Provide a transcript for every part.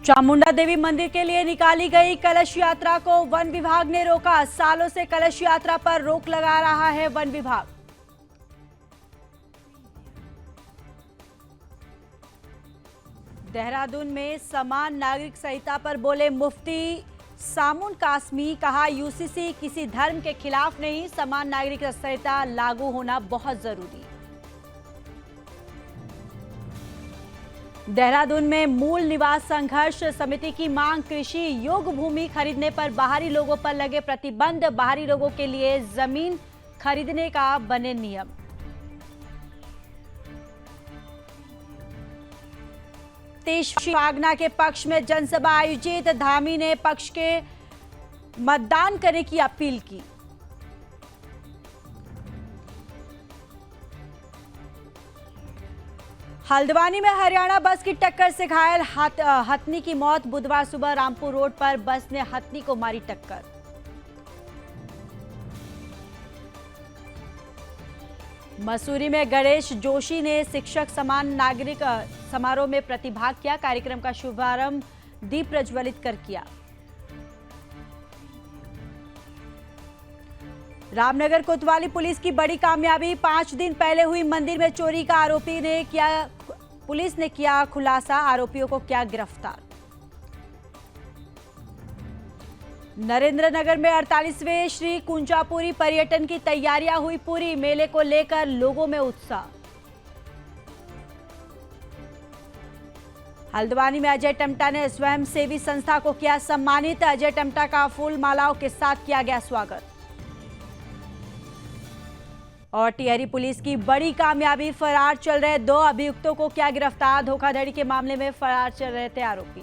चामुंडा देवी मंदिर के लिए निकाली गई कलश यात्रा को वन विभाग ने रोका। सालों से कलश यात्रा पर रोक लगा रहा है वन विभाग। देहरादून में समान नागरिक संहिता पर बोले मुफ्ती सामुन कासमी। कहा, यूसीसी किसी धर्म के खिलाफ नहीं, समान नागरिक संहिता लागू होना बहुत जरूरी। देहरादून में मूल निवास संघर्ष समिति की मांग, कृषि योग्य भूमि खरीदने पर बाहरी लोगों पर लगे प्रतिबंध, बाहरी लोगों के लिए जमीन खरीदने का बने नियम। आगना के पक्ष में जनसभा आयोजित, धामी ने पक्ष के मतदान करने की अपील की। हल्द्वानी में हरियाणा बस की टक्कर से घायल हथनी की मौत। बुधवार सुबह रामपुर रोड पर बस ने हथनी को मारी टक्कर। मसूरी में गणेश जोशी ने शिक्षक समान नागरिक समारोह में प्रतिभाग किया। कार्यक्रम का शुभारंभ दीप प्रज्वलित कर किया। रामनगर कोतवाली पुलिस की बड़ी कामयाबी, 5 दिन पहले हुई मंदिर में चोरी का पुलिस ने किया खुलासा, आरोपियों को किया गिरफ्तार। नरेंद्रनगर में 48वें श्री कुंजापुरी पर्यटन की तैयारियां हुई पूरी, मेले को लेकर लोगों में उत्साह। हल्द्वानी में अजय टम्टा ने स्वयंसेवी संस्था को किया सम्मानित। अजय टम्टा का फूल मालाओं के साथ किया गया स्वागत। और टिहरी पुलिस की बड़ी कामयाबी, फरार चल रहे 2 अभियुक्तों को किया गिरफ्तार। धोखाधड़ी के मामले में फरार चल रहे थे आरोपी।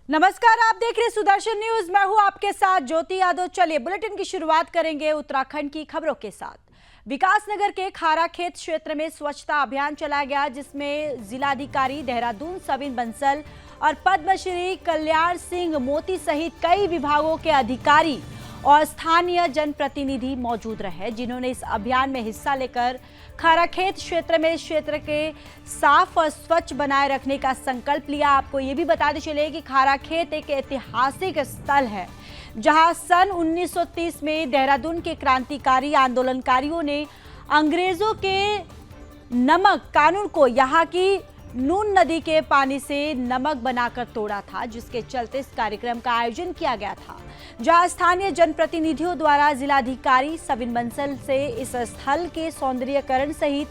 नमस्कार, आप देख रहे सुदर्शन न्यूज। मैं हूं आपके साथ ज्योति यादव। चलिए बुलेटिन की शुरुआत करेंगे उत्तराखंड की खबरों के साथ। विकासनगर के खाराखेत क्षेत्र में स्वच्छता अभियान चलाया गया, जिसमें जिलाधिकारी देहरादून सविन बंसल और पद्मश्री कल्याण सिंह मोती सहित कई विभागों के अधिकारी और स्थानीय जनप्रतिनिधि मौजूद रहे, जिन्होंने इस अभियान में हिस्सा लेकर खाराखेत क्षेत्र में क्षेत्र के साफ और स्वच्छ बनाए रखने का संकल्प लिया। आपको ये भी बताते चले कि खाराखेत एक ऐतिहासिक स्थल है, जहां सन 1930 में देहरादून के क्रांतिकारी आंदोलनकारियों ने अंग्रेजों के नमक कानून को यहां की नून नदी के पानी से नमक बनाकर तोड़ा था, जिसके चलते इस कार्यक्रम का आयोजन किया गया था, जहां स्थानीय जनप्रतिनिधियों द्वारा जिलाधिकारी सविन बंसल से इस स्थल के सौंदर्यीकरण सहित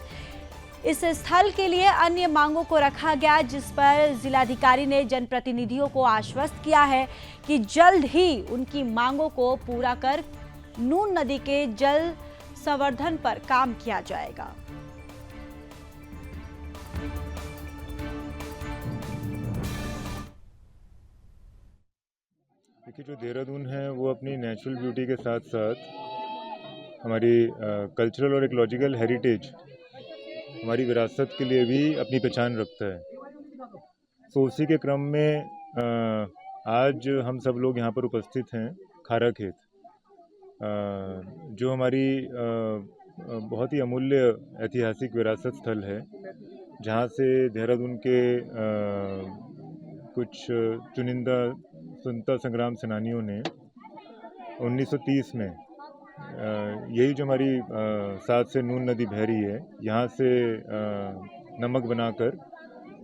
इस स्थल के लिए अन्य मांगों को रखा गया, जिस पर जिलाधिकारी ने जनप्रतिनिधियों को आश्वस्त किया है कि जल्द ही उनकी मांगों को पूरा कर नून नदी के जल संवर्धन पर काम किया जाएगा। देखिए, जो देहरादून है वो अपनी नेचुरल ब्यूटी के साथ साथ हमारी कल्चरल और इकोलॉजिकल हेरिटेज, हमारी विरासत के लिए भी अपनी पहचान रखता है। तो उसी के क्रम में आज हम सब लोग यहाँ पर उपस्थित हैं खाराखेत, जो हमारी बहुत ही अमूल्य ऐतिहासिक विरासत स्थल है, जहाँ से देहरादून के कुछ चुनिंदा स्वतंत्रता संग्राम सेनानियों ने 1930 में यही जो हमारी साथ से नून नदी बह रही है, यहाँ से नमक बनाकर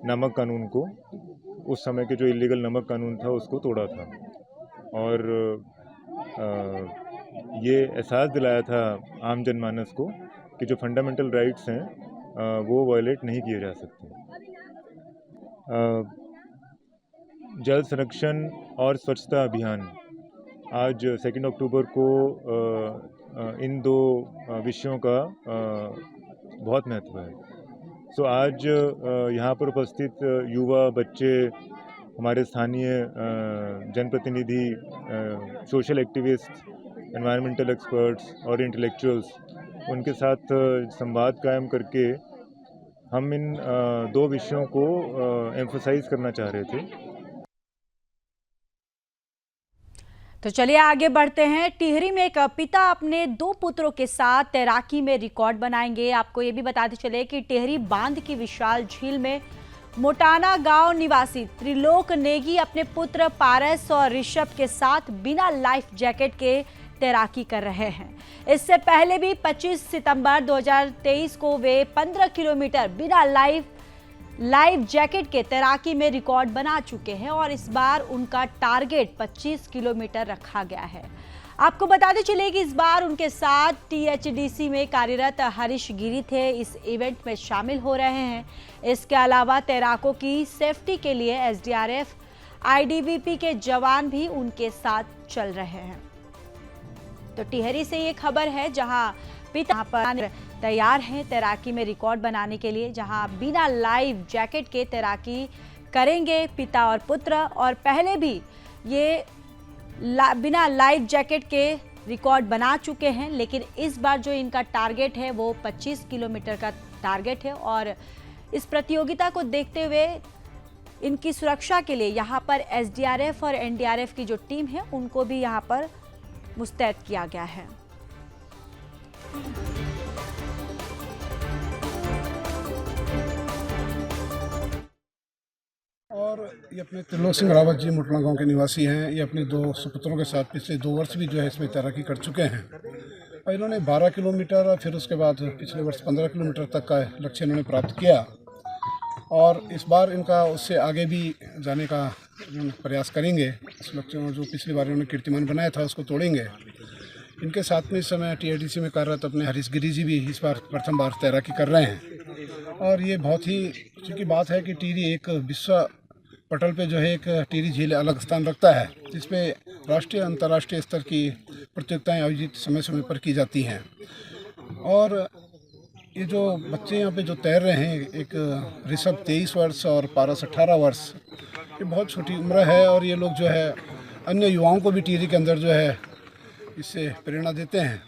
नमक कानून को, उस समय के जो इलीगल नमक कानून था, उसको तोड़ा था और ये एहसास दिलाया था आम जनमानस को कि जो फंडामेंटल राइट्स हैं वो वायलेट नहीं किए जा सकते। जल संरक्षण और स्वच्छता अभियान, आज 2 अक्टूबर को इन 2 विषयों का बहुत महत्व है। सो आज यहाँ पर उपस्थित युवा, बच्चे, हमारे स्थानीय जनप्रतिनिधि, सोशल एक्टिविस्ट, एनवायरमेंटल एक्सपर्ट्स और इंटेलेक्चुअल्स, उनके साथ संवाद कायम करके हम इन 2 विषयों को एम्फसाइज करना चाह रहे थे। तो चलिए आगे बढ़ते हैं। टिहरी में एक पिता अपने 2 पुत्रों के साथ तैराकी में रिकॉर्ड बनाएंगे। आपको ये भी बताते चले कि टिहरी बांध की विशाल झील में मोटाना गांव निवासी त्रिलोक नेगी अपने पुत्र पारस और ऋषभ के साथ बिना लाइफ जैकेट के तैराकी कर रहे हैं। इससे पहले भी 25 सितंबर 2023 को वे 15 किलोमीटर बिना लाइफ जैकेट के तैराकी में रिकॉर्ड बना चुके हैं और इस बार उनका टारगेट 25 किलोमीटर रखा गया है। आपको बताते चले कि इस बार उनके साथ THDC में कार्यरत हरीश गिरी थे, इस इवेंट में शामिल हो रहे हैं। इसके अलावा तैराकों की सेफ्टी के लिए SDRF, IDBP के जवान भी उनके साथ चल रहे हैं। तो टिहरी से ये खबर है जहां पिता पर तैयार हैं तैराकी में रिकॉर्ड बनाने के लिए, जहां बिना लाइफ जैकेट के तैराकी करेंगे पिता और पुत्र। और पहले भी ये बिना लाइफ जैकेट के रिकॉर्ड बना चुके हैं, लेकिन इस बार जो इनका टारगेट है वो 25 किलोमीटर का टारगेट है। और इस प्रतियोगिता को देखते हुए इनकी सुरक्षा के लिए यहाँ पर SDRF और NDRF की जो टीम है उनको भी यहाँ पर मुस्तैद किया गया है। और ये अपने त्रिलोक सिंह रावत जी मोटना गांव के निवासी हैं। ये अपने 2 सुपुत्रों के साथ पिछले 2 वर्ष भी जो है इसमें तैराकी कर चुके हैं और इन्होंने 12 किलोमीटर और फिर उसके बाद पिछले वर्ष 15 किलोमीटर तक का लक्ष्य इन्होंने प्राप्त किया और इस बार इनका उससे आगे भी जाने का प्रयास करेंगे। इस लक्ष्य जो पिछली बार इन्होंने कीर्तिमान बनाया था उसको तोड़ेंगे। इनके साथ में इस समय THDC में कार्यरत अपने हरीश गिरी जी भी इस बार प्रथम बार तैराकी कर रहे हैं। और ये बहुत ही खुशी की बात है कि टिहरी एक विश्व पटल पे जो है एक टिहरी झील अलग स्थान रखता है, जिसपे राष्ट्रीय अंतर्राष्ट्रीय स्तर की प्रतियोगिताएं आयोजित समय समय पर की जाती हैं। और ये जो बच्चे यहाँ पे जो तैर रहे हैं, एक ऋषभ 23 वर्ष और पारस 18 वर्ष, ये बहुत छोटी उम्र है और ये लोग जो है अन्य युवाओं को भी टिहरी के अंदर जो है इससे प्रेरणा देते हैं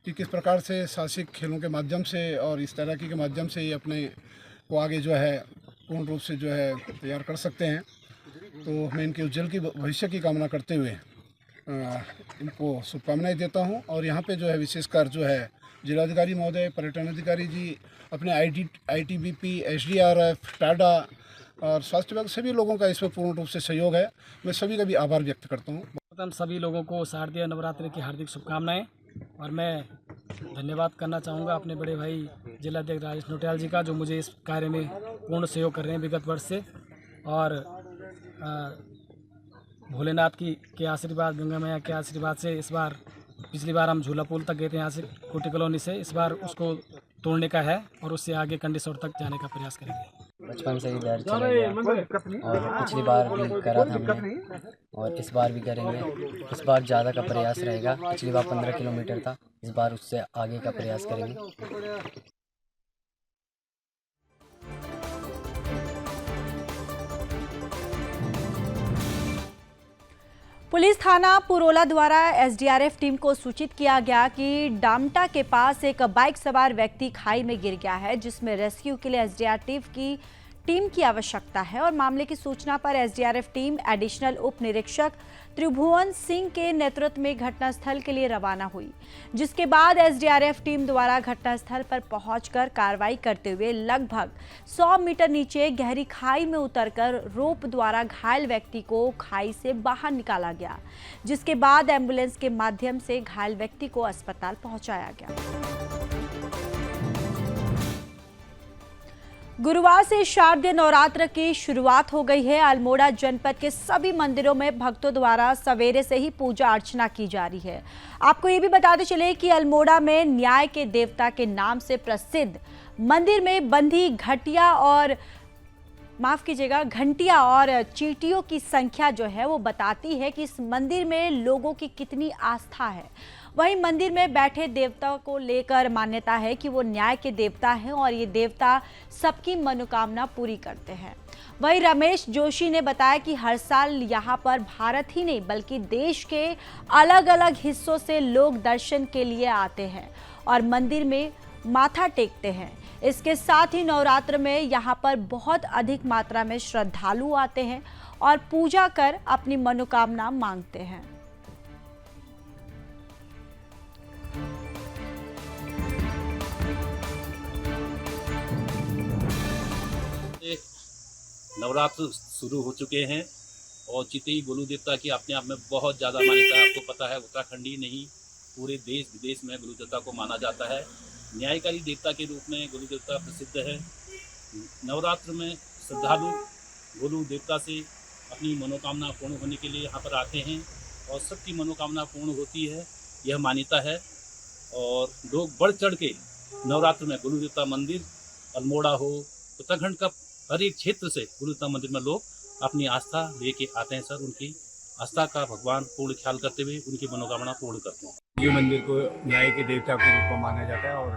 कि किस प्रकार से साहसिक खेलों के माध्यम से और इस तैराकी के माध्यम से ये अपने को आगे जो है पूर्ण रूप से जो है तैयार कर सकते हैं। तो मैं इनके उज्जवल की भविष्य की कामना करते हुए इनको शुभकामनाएं देता हूं। और यहाँ पे जो है विशेषकर जो है जिलाधिकारी महोदय, पर्यटन अधिकारी जी, अपने ITBP, SDRF, टाडा और स्वास्थ्य विभाग सभी लोगों का इसमें पूर्ण रूप से सहयोग है। मैं सभी का भी आभार व्यक्त करता हूँ। प्रथम सभी लोगों को शारदीय नवरात्रि की हार्दिक शुभकामनाएं और मैं धन्यवाद करना चाहूँगा अपने बड़े भाई जिलाध्यक्ष राजेश नोटियाल जी का, जो मुझे इस कार्य में पूर्ण सहयोग कर रहे हैं विगत वर्ष से। और भोलेनाथ के आशीर्वाद, गंगा मैया के आशीर्वाद से इस बार, पिछली बार हम झूला पुल तक गए थे यहाँ से कोटी कॉलोनी से, इस बार उसको तोड़ने का है और उससे आगे कंडेसौर तक जाने का प्रयास करेंगे। बचपन से ही डर चला गया और पिछली बार भी करा था हमने और इस बार भी करेंगे। इस बार ज़्यादा का प्रयास रहेगा। पिछली बार 15 किलोमीटर था, इस बार उससे आगे का प्रयास करेंगे। पुलिस थाना पुरोला द्वारा SDRF टीम को सूचित किया गया कि डामटा के पास एक बाइक सवार व्यक्ति खाई में गिर गया है, जिसमें रेस्क्यू के लिए SDRF की टीम की आवश्यकता है। और मामले की सूचना पर SDRF टीम एडिशनल उप निरीक्षक त्रिभुवन सिंह के नेतृत्व में घटनास्थल के लिए रवाना हुई, जिसके बाद SDRF टीम द्वारा घटनास्थल पर पहुंचकर कार्रवाई करते हुए लगभग 100 मीटर नीचे गहरी खाई में उतरकर रोप द्वारा घायल व्यक्ति को खाई से बाहर निकाला गया, जिसके बाद एम्बुलेंस के माध्यम से घायल व्यक्ति को अस्पताल पहुंचाया गया। गुरुवार से शारदीय नवरात्र की शुरुआत हो गई है। अल्मोड़ा जनपद के सभी मंदिरों में भक्तों द्वारा सवेरे से ही पूजा अर्चना की जा रही है। आपको ये भी बताते चले कि अल्मोड़ा में न्याय के देवता के नाम से प्रसिद्ध मंदिर में बंधी घंटियां और चींटियों की संख्या जो है वो बताती है कि इस मंदिर में लोगों की कितनी आस्था है। वहीं मंदिर में बैठे देवता को लेकर मान्यता है कि वो न्याय के देवता हैं और ये देवता सबकी मनोकामना पूरी करते हैं। वहीं रमेश जोशी ने बताया कि हर साल यहाँ पर भारत ही नहीं बल्कि देश के अलग अलग हिस्सों से लोग दर्शन के लिए आते हैं और मंदिर में माथा टेकते हैं। इसके साथ ही नवरात्र में यहाँ पर बहुत अधिक मात्रा में श्रद्धालु आते हैं और पूजा कर अपनी मनोकामना मांगते हैं। नवरात्र शुरू हो चुके हैं और चितई गोलू देवता की अपने आप में बहुत ज़्यादा मान्यता है। आपको पता है उत्तराखंड ही नहीं पूरे देश विदेश में गोलू देवता को माना जाता है। न्यायकारी देवता के रूप में गोलू देवता प्रसिद्ध है। नवरात्र में श्रद्धालु गोलू देवता से अपनी मनोकामना पूर्ण होने के लिए यहाँ पर आते हैं और सबकी मनोकामना पूर्ण होती है, यह मान्यता है। और लोग बढ़ चढ़ के नवरात्र में गोलू देवता मंदिर अल्मोड़ा हो, उत्तराखंड का हर एक क्षेत्र से गोलू देवता मंदिर में लोग अपनी आस्था लेके आते हैं सर। उनकी आस्था का भगवान पूर्ण ख्याल करते हुए उनकी मनोकामना पूर्ण करते हैं। ये मंदिर को न्याय के देवता के रूप में माना जाता है और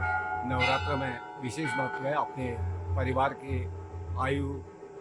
नवरात्र में विशेष महत्व है। अपने परिवार के आयु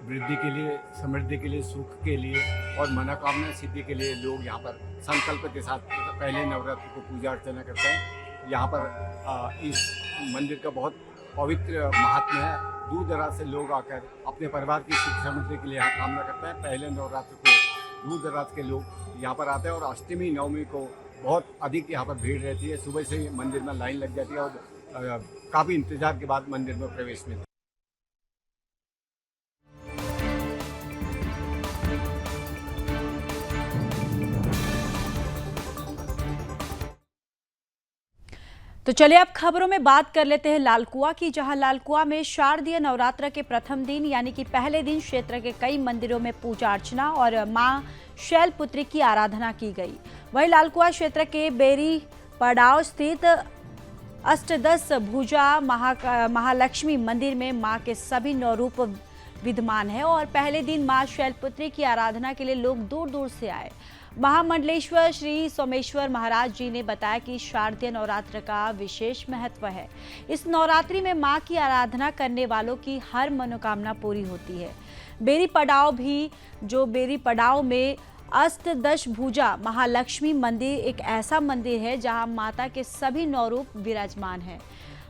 वृद्धि के लिए, समृद्धि के लिए, सुख के लिए और मनोकामना सिद्धि के लिए लोग यहाँ पर संकल्प के साथ पहले नवरात्र को पूजा अर्चना करते हैं। यहाँ पर इस मंदिर का बहुत पवित्र महात्म्य है। दूर दराज से लोग आकर अपने परिवार की सुख समृद्धि के लिए यहाँ कामना करते हैं। पहले नवरात्र को दूर दराज के लोग यहाँ पर आते हैं और अष्टमी नवमी को बहुत अधिक यहाँ पर भीड़ रहती है। सुबह से ही मंदिर में लाइन लग जाती है और काफ़ी इंतजार के बाद मंदिर में प्रवेश मिलता है। तो चलिए अब खबरों में बात कर लेते हैं लालकुआ की, जहां लालकुआ में शारदीय नवरात्र के प्रथम दिन यानी कि पहले दिन क्षेत्र के कई मंदिरों में पूजा अर्चना और मां शैलपुत्री की आराधना की गई। वहीं लालकुआ क्षेत्र के बेरी पड़ाव स्थित अष्टदश भुजा महालक्ष्मी मंदिर में मां के सभी 9 रूप विद्यमान है और पहले दिन मां शैलपुत्री की आराधना के लिए लोग दूर दूर से आए। महामंडलेश्वर श्री सोमेश्वर महाराज जी ने बताया कि शारदीय नवरात्र का विशेष महत्व है। इस नवरात्रि में मां की आराधना करने वालों की हर मनोकामना पूरी होती है। बेरी पड़ाव में अष्टदश भुजा महालक्ष्मी मंदिर एक ऐसा मंदिर है जहां माता के सभी 9 रूप विराजमान हैं।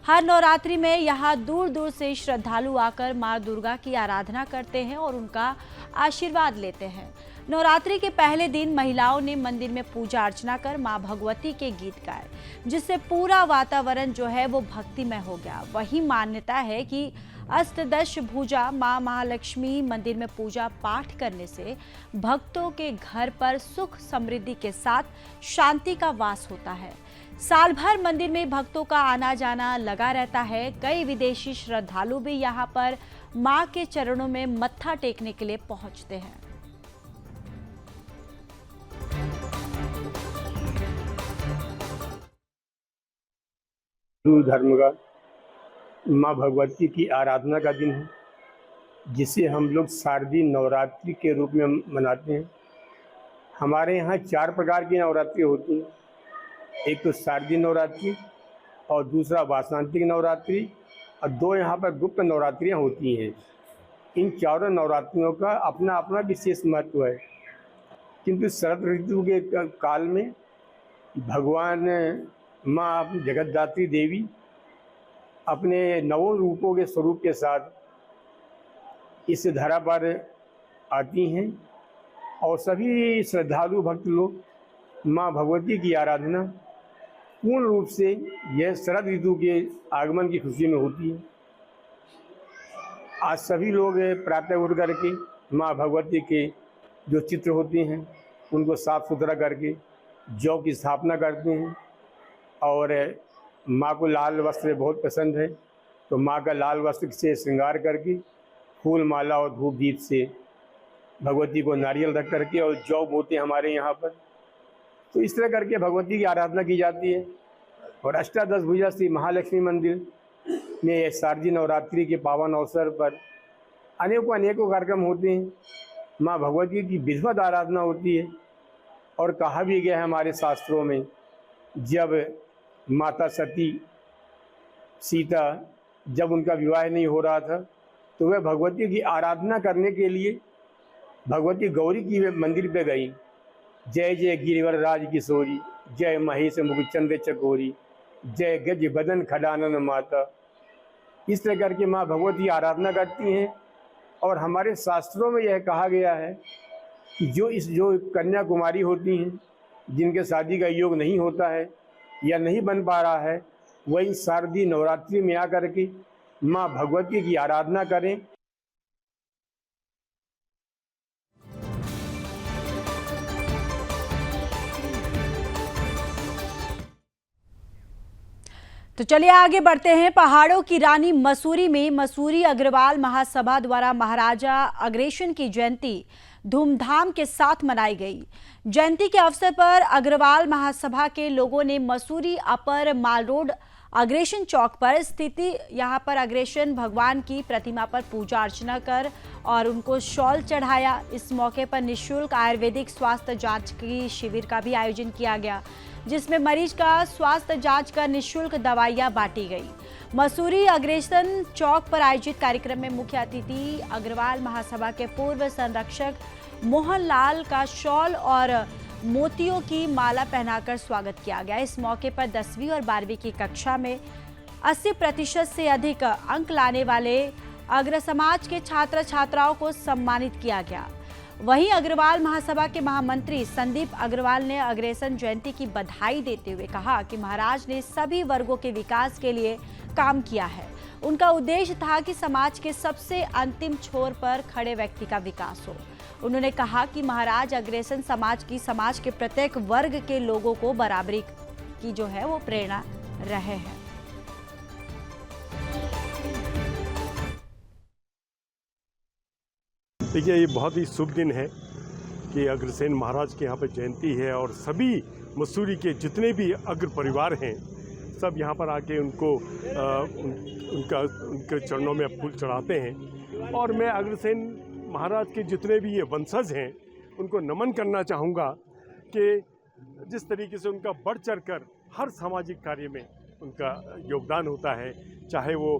हर नवरात्रि में यहाँ दूर दूर से श्रद्धालु आकर मां दुर्गा की आराधना करते हैं और उनका आशीर्वाद लेते हैं। नवरात्रि के पहले दिन महिलाओं ने मंदिर में पूजा अर्चना कर मां भगवती के गीत गाए, जिससे पूरा वातावरण जो है वो भक्तिमय हो गया। वही मान्यता है कि अष्टदश भुजा मां महालक्ष्मी मंदिर में पूजा पाठ करने से भक्तों के घर पर सुख समृद्धि के साथ शांति का वास होता है। साल भर मंदिर में भक्तों का आना जाना लगा रहता है। कई विदेशी श्रद्धालु भी यहाँ पर मां के चरणों में मत्था टेकने के लिए पहुंचते हैं। हिंदू धर्म का माँ भगवती की आराधना का दिन है, जिसे हम लोग शारदीय नवरात्रि के रूप में मनाते हैं। हमारे यहाँ 4 प्रकार की नवरात्रि होती हैं। एक तो शारदीय नवरात्रि और दूसरा वासंतिक नवरात्रि और 2 यहाँ पर गुप्त नवरात्रियाँ होती हैं। इन चारों नवरात्रियों का अपना अपना विशेष महत्व है, किंतु शरद ऋतु के काल में भगवान माँ जगतदात्री देवी अपने 9 रूपों के स्वरूप के साथ इस धरा पर आती हैं और सभी श्रद्धालु भक्त लोग माँ भगवती की आराधना पूर्ण रूप से यह शरद ऋतु के आगमन की खुशी में होती है। आज सभी लोग प्रातः उठ करके माँ भगवती के जो चित्र होते हैं उनको साफ सुथरा करके जौ की स्थापना करते हैं और माँ को लाल वस्त्र बहुत पसंद है, तो माँ का लाल वस्त्र से श्रृंगार करके फूल माला और धूप दीप से भगवती को नारियल रख करके और जौ बोते हमारे यहाँ पर। तो इस तरह करके भगवती की आराधना की जाती है। और अष्टादश भुजा श्री महालक्ष्मी मंदिर में शारदीय नवरात्रि के पावन अवसर पर अनेकों कार्यक्रम होते हैं। माँ भगवती की विधिवत आराधना होती है और कहा भी गया है हमारे शास्त्रों में, जब माता सती सीता जब उनका विवाह नहीं हो रहा था तो वह भगवती की आराधना करने के लिए भगवती गौरी की मंदिर पे गई। जय जय गिरिवर राज किशोरी, जय महेश मुखचंद्र चकोरी, जय गज बदन खडानन माता। इस तरह करके माँ भगवती आराधना करती हैं। और हमारे शास्त्रों में यह कहा गया है कि जो कन्या कुमारी होती हैं, जिनके शादी का योग नहीं होता है या नहीं बन पा रहा है, वही शारदीय नवरात्रि में आकर के माँ भगवती की आराधना करें तो चलिए आगे बढ़ते हैं। पहाड़ों की रानी मसूरी में मसूरी अग्रवाल महासभा द्वारा महाराजा अग्रसेन की जयंती धूमधाम के साथ मनाई गई। जयंती के अवसर पर अग्रवाल महासभा के लोगों ने मसूरी अपर माल रोड अग्रसेन चौक पर स्थिति यहाँ पर अग्रसेन भगवान की प्रतिमा पर पूजा अर्चना कर और उनको शॉल चढ़ाया। इस मौके पर निःशुल्क आयुर्वेदिक स्वास्थ्य जांच की शिविर का भी आयोजन किया गया, जिसमें मरीज का स्वास्थ्य जांच कर निःशुल्क दवाइयां बांटी गई। मसूरी अग्रसेन चौक पर आयोजित कार्यक्रम में मुख्य अतिथि अग्रवाल महासभा के पूर्व संरक्षक मोहन लाल का शॉल और मोतियों की माला पहनाकर स्वागत किया गया। इस मौके पर 10वीं और 12वीं की कक्षा में 80% से अधिक अंक लाने वाले अग्र समाज के छात्र छात्राओं को सम्मानित किया गया। वहीं अग्रवाल महासभा के महामंत्री संदीप अग्रवाल ने अग्रसेन जयंती की बधाई देते हुए कहा कि महाराज ने सभी वर्गों के विकास के लिए काम किया है। उनका उद्देश्य था कि समाज के सबसे अंतिम छोर पर खड़े व्यक्ति का विकास हो। उन्होंने कहा कि महाराज अग्रसेन समाज के प्रत्येक वर्ग के लोगों को बराबरी की जो है वो प्रेरणा रहे हैं। देखिए, ये बहुत ही शुभ दिन है कि अग्रसेन महाराज के यहाँ पे जयंती है और सभी मसूरी के जितने भी अग्र परिवार हैं सब यहाँ पर आके उनके चरणों में फूल चढ़ाते हैं। और मैं अग्रसेन महाराज के जितने भी ये वंशज हैं उनको नमन करना चाहूँगा कि जिस तरीके से उनका बढ़ चढ़ कर हर सामाजिक कार्य में उनका योगदान होता है, चाहे वो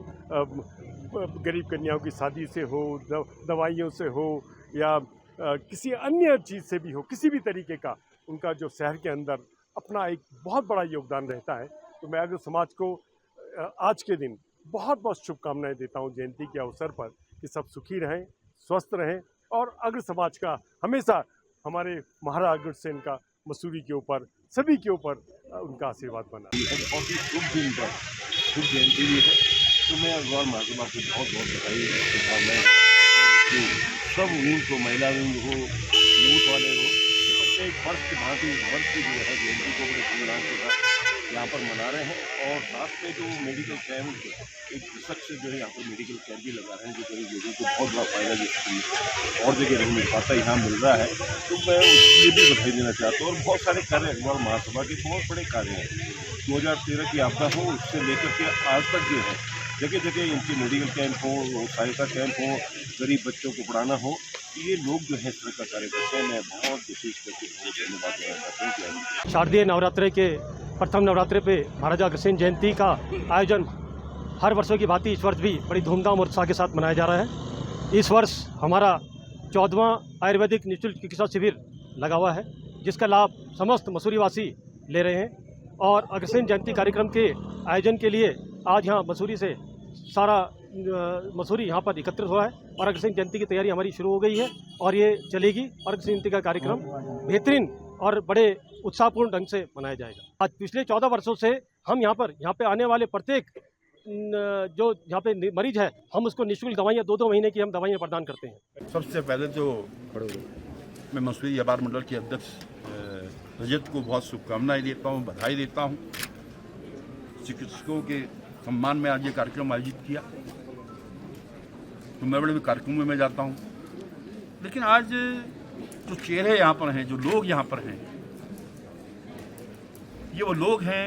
गरीब कन्याओं की शादी से हो, दवाइयों से हो या किसी अन्य चीज़ से भी हो, किसी भी तरीके का उनका जो शहर के अंदर अपना एक बहुत बड़ा योगदान रहता है। तो मैं अग्र समाज को आज के दिन बहुत बहुत शुभकामनाएं देता हूं जयंती के अवसर पर कि सब सुखी रहें, स्वस्थ रहें और अग्र समाज का हमेशा हमारे महाराज अग्रसेन का मसूरी के ऊपर सभी के ऊपर उनका आशीर्वाद बना। बहुत ही शुभ दिन पर शुभ जयंती भी है, तो मैं अग्रवाल महासभा को बहुत बहुत बधाई देता हूं कि सब विंग को, महिला विंग हो, यूथ वाले हो, प्रत्येक वर्ष की भांति वर्ष की जो है जयंती को बड़े धूमधाम के साथ यहाँ पर मना रहे हैं। और साथ में जो मेडिकल कैंप एक दशक से जो है यहाँ पर मेडिकल कैंप भी लगा रहे हैं, जो गरीब लोगों को बहुत बड़ा फायदा जिसकी और जगह नहीं मिल पाता यहाँ मिल रहा है। तो मैं उसके लिए भी बधाई देना चाहता हूँ। और बहुत सारे कार्य अग्रवाल महासभा के बहुत बड़े कार्य हैं। 2013 की आपदा हो उससे लेकर के आज तक जो है जगह जगह इनके मेडिकल कैंप हो, सहायता कैंप हो, गरीब बच्चों को पढ़ाना हो, ये लोग जो है इस तरह का कार्य करते हैं। मैं बहुत विशेष करके बहुत धन्यवाद देना चाहता हूँ। शारदीय नवरात्रि के प्रथम नवरात्रि पे महाराजा अग्रसेन जयंती का आयोजन हर वर्षों की भांति इस वर्ष भी बड़ी धूमधाम और उत्साह के साथ मनाया जा रहा है। इस वर्ष हमारा 14वां आयुर्वेदिक निःशुल्क चिकित्सा शिविर लगा हुआ है, जिसका लाभ समस्त मसूरीवासी ले रहे हैं। और अग्रसेन जयंती कार्यक्रम के आयोजन के लिए आज यहाँ मसूरी से सारा मसूरी यहाँ पर एकत्रित हुआ है और अग्रसेन जयंती की तैयारी हमारी शुरू हो गई है और ये चलेगी। और अग्रसेन जयंती का कार्यक्रम बेहतरीन और बड़े उत्साहपूर्ण ढंग से मनाया जाएगा। आज पिछले 14 वर्षों से हम यहाँ पे आने वाले प्रत्येक जो यहाँ पे मरीज है, हम उसको निःशुल्क दवाइयाँ 2-2 महीने की हम दवाइयाँ प्रदान करते हैं। सबसे पहले तो मैं मसूरी व्यापार मंडल के अध्यक्ष रजत को बहुत शुभकामनाएं देता हूँ, बधाई देता हूँ। चिकित्सकों के सम्मान में आज ये कार्यक्रम आयोजित किया, तो मैं बड़े कार्यक्रमों में जाता हूँ। लेकिन आज जो चेहरे यहाँ पर हैं, जो लोग यहाँ पर हैं, ये वो लोग हैं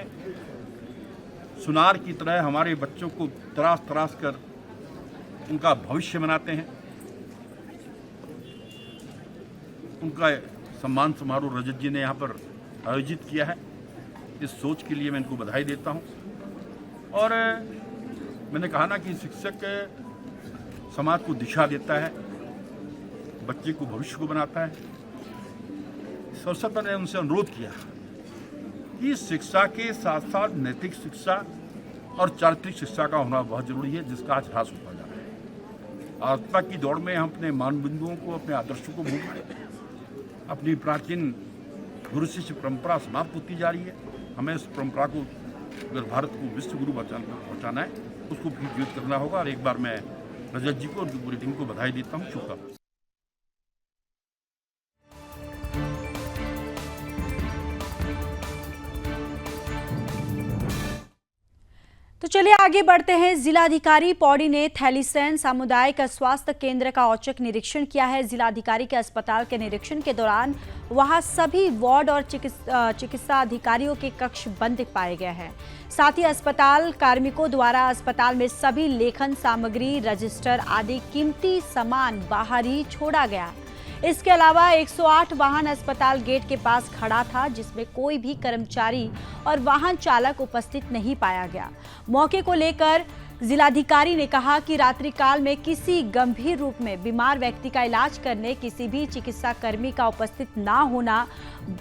सुनार की तरह हमारे बच्चों को तराश तराश कर उनका भविष्य बनाते हैं। उनका सम्मान समारोह रजत जी ने यहाँ पर आयोजित किया है। इस सोच के लिए मैं इनको बधाई देता हूँ। और मैंने कहा ना कि शिक्षक समाज को दिशा देता है, बच्चे को भविष्य को बनाता है। इस अवसर पर मैंने उनसे अनुरोध किया कि शिक्षा के साथ साथ नैतिक शिक्षा और चारित्रिक शिक्षा का होना बहुत जरूरी है, जिसका आज ह्रास होता जा रहा है। आत्मा की दौड़ में हम अपने मानबिंदुओं को, अपने आदर्शों को भूल गए। अपनी प्राचीन गुरु शिष्य परंपरा समाप्त होती जा रही है। हमें इस परंपरा को, अगर भारत को विश्व गुरु पहुँचाना है, उसको भी जीवित करना होगा। और एक बार मैं रजत जी को और पूरी टीम को बधाई देता हूँ। शुभकामनाएं। तो चलिए आगे बढ़ते हैं। जिलाधिकारी पौड़ी ने थैलीसैंण सामुदायिक स्वास्थ्य केंद्र का औचक निरीक्षण किया है। जिलाधिकारी के अस्पताल के निरीक्षण के दौरान वहां सभी वार्ड और चिकित्सा अधिकारियों के कक्ष बंद पाए गए हैं। साथ ही अस्पताल कार्मिकों द्वारा अस्पताल में सभी लेखन सामग्री, रजिस्टर आदि कीमती सामान बाहर ही छोड़ा गया। इसके अलावा 108 वाहन अस्पताल गेट के पास खड़ा था, जिसमें कोई भी कर्मचारी और वाहन चालक उपस्थित नहीं पाया गया। मौके को लेकर जिलाधिकारी ने कहा कि रात्रिकाल में किसी गंभीर रूप में बीमार व्यक्ति का इलाज करने किसी भी चिकित्सा कर्मी का उपस्थित ना होना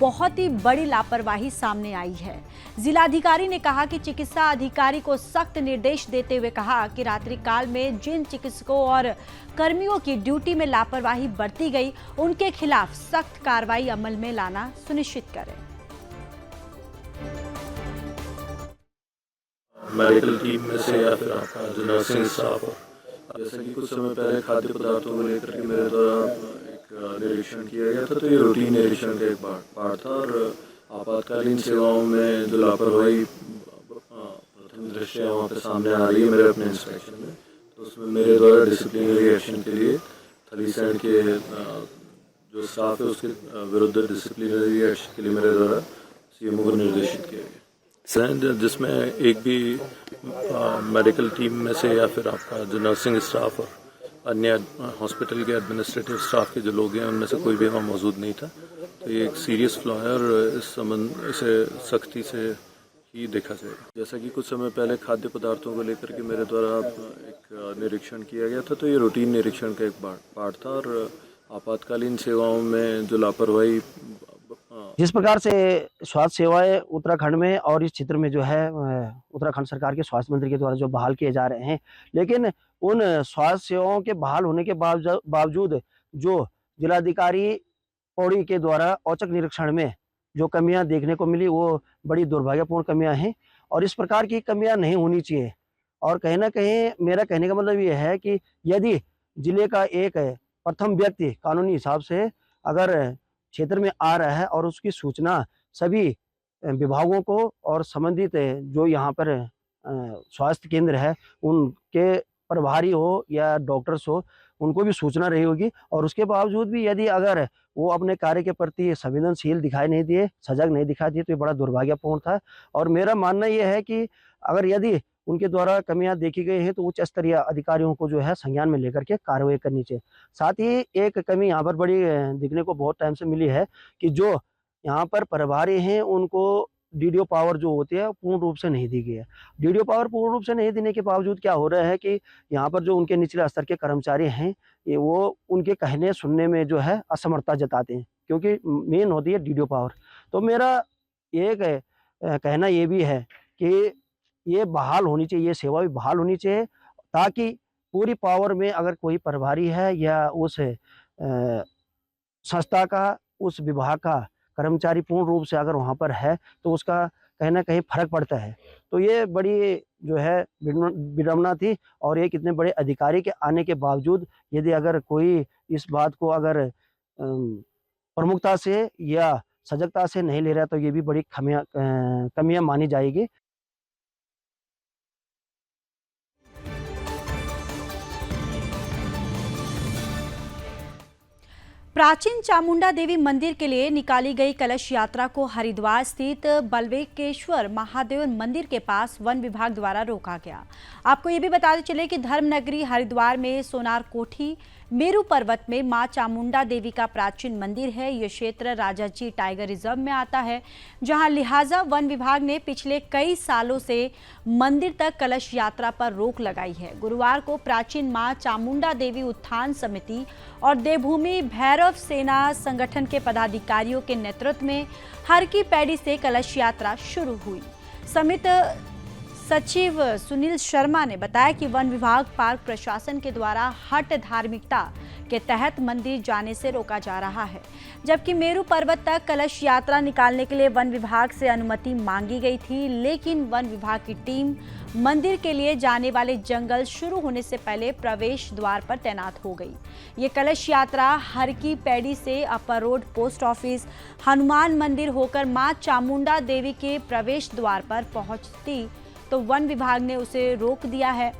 बहुत ही बड़ी लापरवाही सामने आई है। जिलाधिकारी ने कहा कि चिकित्सा अधिकारी को सख्त निर्देश देते हुए कहा कि रात्रिकाल में जिन चिकित्सकों और कर्मियों की ड्यूटी में लापरवाही बरती गई, उनके खिलाफ सख्त कार्रवाई अमल में लाना सुनिश्चित करें। मेडिकल टीम में से या फिर आपका जो नर्सिंग स्टाफ हो, जैसे कि कुछ समय पहले खाद्य पदार्थों को लेकर के मेरे द्वारा एक निरीक्षण किया गया था, तो ये रूटीन निरीक्षण का एक पार्ट था। और आपातकालीन सेवाओं में जो लापरवाही प्रथम दृश्य वहाँ पे सामने आ रही है मेरे अपने इंस्पेक्शन में, तो उसमें मेरे द्वारा डिसिप्लिनरी एक्शन के लिए थलीसैंण के जो स्टाफ है उसके विरुद्ध डिसिप्लिनरी एक्शन के लिए मेरे द्वारा सीएमओ को निर्देशित किया गया, जिसमें एक भी मेडिकल टीम में से या फिर आपका जो नर्सिंग स्टाफ और अन्य हॉस्पिटल के एडमिनिस्ट्रेटिव स्टाफ के जो लोग हैं उनमें से कोई भी वहाँ मौजूद नहीं था। तो ये एक सीरियस फ्लॉ है और इस संबंध इसे सख्ती से ही देखा जाएगा। जैसा कि कुछ समय पहले खाद्य पदार्थों को लेकर के मेरे द्वारा एक निरीक्षण किया गया था, तो ये रूटीन निरीक्षण का एक पार्ट था। और आपातकालीन सेवाओं में जो लापरवाही, जिस प्रकार से स्वास्थ्य सेवाएं उत्तराखंड में और इस क्षेत्र में जो है उत्तराखंड सरकार के स्वास्थ्य मंत्री के द्वारा जो बहाल किए जा रहे हैं, लेकिन उन स्वास्थ्य सेवाओं के बहाल होने के बावजूद जो जिलाधिकारी पौड़ी के द्वारा औचक निरीक्षण में जो कमियां देखने को मिली, वो बड़ी दुर्भाग्यपूर्ण कमियां हैं और इस प्रकार की कमियां नहीं होनी चाहिए। और कहीं ना कहीं मेरा कहने का मतलब ये है कि यदि जिले का एक प्रथम व्यक्ति कानूनी हिसाब से अगर क्षेत्र में आ रहा है और उसकी सूचना सभी विभागों को और संबंधित जो यहाँ पर स्वास्थ्य केंद्र है उनके प्रभारी हो या डॉक्टर्स हो, उनको भी सूचना रही होगी, और उसके बावजूद भी यदि अगर वो अपने कार्य के प्रति संवेदनशील दिखाई नहीं दिए, सजग नहीं दिखाई दिए, तो ये बड़ा दुर्भाग्यपूर्ण था। और मेरा मानना ये है कि अगर यदि उनके द्वारा कमियां देखी गई हैं तो उच्च स्तरीय अधिकारियों को जो है संज्ञान में लेकर के कार्रवाई करनी चाहिए। साथ ही एक कमी यहाँ पर बड़ी देखने को बहुत टाइम से मिली है कि जो यहाँ पर प्रभारी हैं उनको डीडीओ पावर जो होती है पूर्ण रूप से नहीं दी गई है। डीडीओ पावर पूर्ण रूप से नहीं देने के बावजूद क्या हो रहा है कि यहाँ पर जो उनके निचले स्तर के कर्मचारी हैं ये वो उनके कहने सुनने में जो है असमर्थता जताते हैं, क्योंकि मेन होती है डीडीओ पावर। तो मेरा एक कहना ये भी है कि ये बहाल होनी चाहिए, ये सेवा भी बहाल होनी चाहिए, ताकि पूरी पावर में अगर कोई प्रभारी है या उस संस्था का, उस विभाग का कर्मचारी पूर्ण रूप से अगर वहाँ पर है तो उसका कहीं ना कहीं फर्क पड़ता है। तो ये बड़ी जो है विडम्बना थी। और एक इतने बड़े अधिकारी के आने के बावजूद यदि अगर कोई इस बात को अगर प्रमुखता से या सजगता से नहीं ले रहा तो ये भी बड़ी कमियां मानी जाएगी। प्राचीन चामुंडा देवी मंदिर के लिए निकाली गई कलश यात्रा को हरिद्वार स्थित बलवेकेश्वर महादेव मंदिर के पास वन विभाग द्वारा रोका गया। आपको ये भी बताते चले कि धर्मनगरी हरिद्वार में सोनार कोठी मेरू पर्वत में मां चामुंडा देवी का प्राचीन मंदिर है। यह क्षेत्र राजाजी टाइगर रिजर्व में आता है, जहां लिहाजा वन विभाग ने पिछले कई सालों से मंदिर तक कलश यात्रा पर रोक लगाई है। गुरुवार को प्राचीन मां चामुंडा देवी उत्थान समिति और देवभूमि भैरव सेना संगठन के पदाधिकारियों के नेतृत्व में हर की पैड़ी से कलश यात्रा शुरू हुई। समिति सचिव सुनील शर्मा ने बताया कि वन विभाग पार्क प्रशासन के द्वारा हट धार्मिकता के तहत मंदिर जाने से रोका जा रहा है, जबकि मेरू पर्वत तक कलश यात्रा निकालने के लिए वन विभाग से अनुमति मांगी गई थी, लेकिन वन विभाग की टीम मंदिर के लिए जाने वाले जंगल शुरू होने से पहले प्रवेश द्वार पर तैनात हो गई। ये कलश यात्रा हर की पैड़ी से अपर रोड, पोस्ट ऑफिस, हनुमान मंदिर होकर मां चामुंडा देवी के प्रवेश द्वार पर पहुंचती तो वन विभाग ने उसे रोक दिया है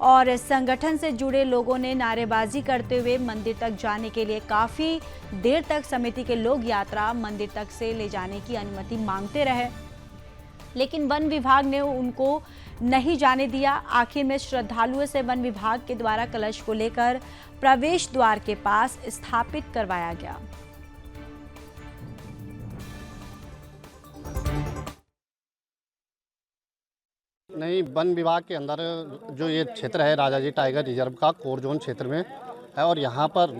और संगठन से जुड़े लोगों ने नारेबाजी करते हुए मंदिर तक जाने के लिए काफ़ी देर तक समिति के लोग यात्रा मंदिर तक से ले जाने की अनुमति मांगते रहे, लेकिन वन विभाग ने उनको नहीं जाने दिया। आखिर में श्रद्धालुओं से वन विभाग के द्वारा कलश को लेकर प्रवेश द्वार के पास स्थापित करवाया गया। नहीं, वन विभाग के अंदर जो ये क्षेत्र है राजा जी टाइगर रिजर्व का कोर जोन क्षेत्र में है और यहाँ पर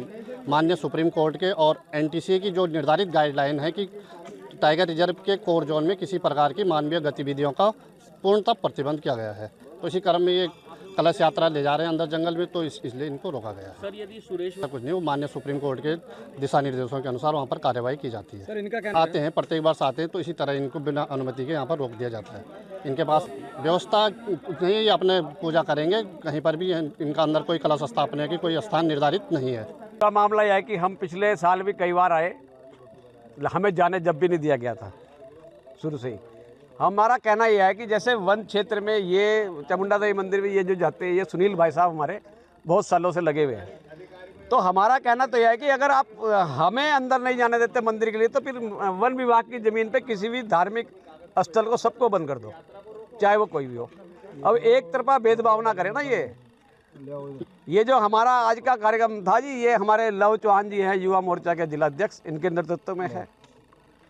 माननीय सुप्रीम कोर्ट के और एनटीसी की जो निर्धारित गाइडलाइन है कि टाइगर रिजर्व के कोर जोन में किसी प्रकार की मानवीय गतिविधियों का पूर्णतः प्रतिबंध किया गया है। तो इसी क्रम में ये कलश यात्रा ले जा रहे हैं अंदर जंगल में, तो इसलिए इनको रोका गया है। सर यदि सुरेश कुछ नहीं, वो माननीय सुप्रीम कोर्ट के दिशा निर्देशों के अनुसार वहाँ पर कार्यवाही की जाती है। सर इनका कहना आते हैं, प्रत्येक वर्ष आते हैं, तो इसी तरह इनको बिना अनुमति के यहाँ पर रोक दिया जाता है। इनके पास व्यवस्था नहीं, ये अपने पूजा करेंगे, कहीं पर भी इनका अंदर कोई कलश स्थापना की कोई स्थान निर्धारित नहीं है। का मामला यह है कि हम पिछले साल भी कई बार आए, हमें जाने जब भी नहीं दिया गया था शुरू से ही। हमारा कहना यह है कि जैसे वन क्षेत्र में ये चामुंडा देवी मंदिर में ये जो जाते हैं, ये सुनील भाई साहब हमारे बहुत सालों से लगे हुए हैं, तो हमारा कहना तो यह है कि अगर आप हमें अंदर नहीं जाने देते मंदिर के लिए, तो फिर वन विभाग की ज़मीन पे किसी भी धार्मिक स्थल को सबको बंद कर दो, चाहे वो कोई भी हो। अब एक तरफा भेदभाव ना करें ना। ये जो हमारा आज का कार्यक्रम था जी, ये हमारे लव चौहान जी हैं, युवा मोर्चा के जिलाध्यक्ष, इनके नेतृत्व में है,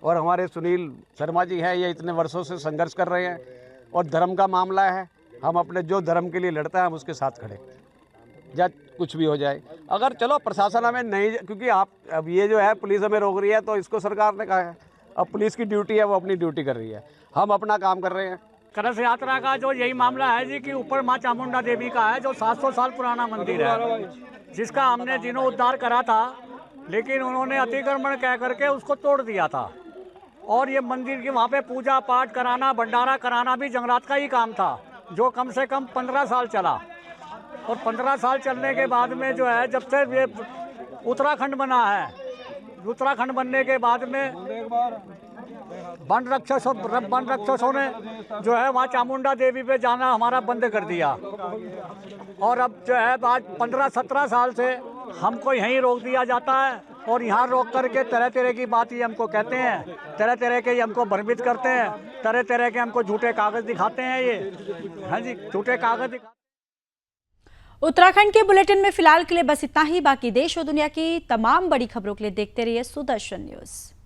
और हमारे सुनील शर्मा जी हैं, ये इतने वर्षों से संघर्ष कर रहे हैं और धर्म का मामला है, हम अपने जो धर्म के लिए लड़ते हैं हम उसके साथ खड़े, या कुछ भी हो जाए। अगर चलो प्रशासन हमें नहीं, क्योंकि आप अब ये जो है पुलिस हमें रोक रही है, तो इसको सरकार ने कहा है, अब पुलिस की ड्यूटी है, वो अपनी ड्यूटी कर रही है, हम अपना काम कर रहे हैं। कलश यात्रा का जो यही मामला है जी कि ऊपर माँ चामुंडा देवी का है, जो 700 साल पुराना मंदिर है, जिसका हमने जीर्णोद्धार करा था, लेकिन उन्होंने अतिक्रमण कह करके उसको तोड़ दिया था। और ये मंदिर की वहाँ पे पूजा पाठ कराना, भंडारा कराना भी जंगलात का ही काम था, जो कम से कम 15 साल चला। और 15 साल चलने के बाद में जो है, जब से ये उत्तराखंड बना है, उत्तराखंड बनने के बाद में वन रक्षकों ने जो है वहाँ चामुंडा देवी पे जाना हमारा बंद कर दिया। और अब जो है आज 15-17 साल से हमको यहीं रोक दिया जाता है, और यहाँ रोक करके तरह तरह की बात ये हमको कहते हैं, तरह तरह के ये हमको भ्रमित करते हैं, तरह तरह के हमको झूठे कागज दिखाते हैं। ये हाँ जी, झूठे कागज दिखाते। उत्तराखंड के बुलेटिन में फिलहाल के लिए बस इतना ही। बाकी देश और दुनिया की तमाम बड़ी खबरों के लिए देखते रहिए सुदर्शन न्यूज़।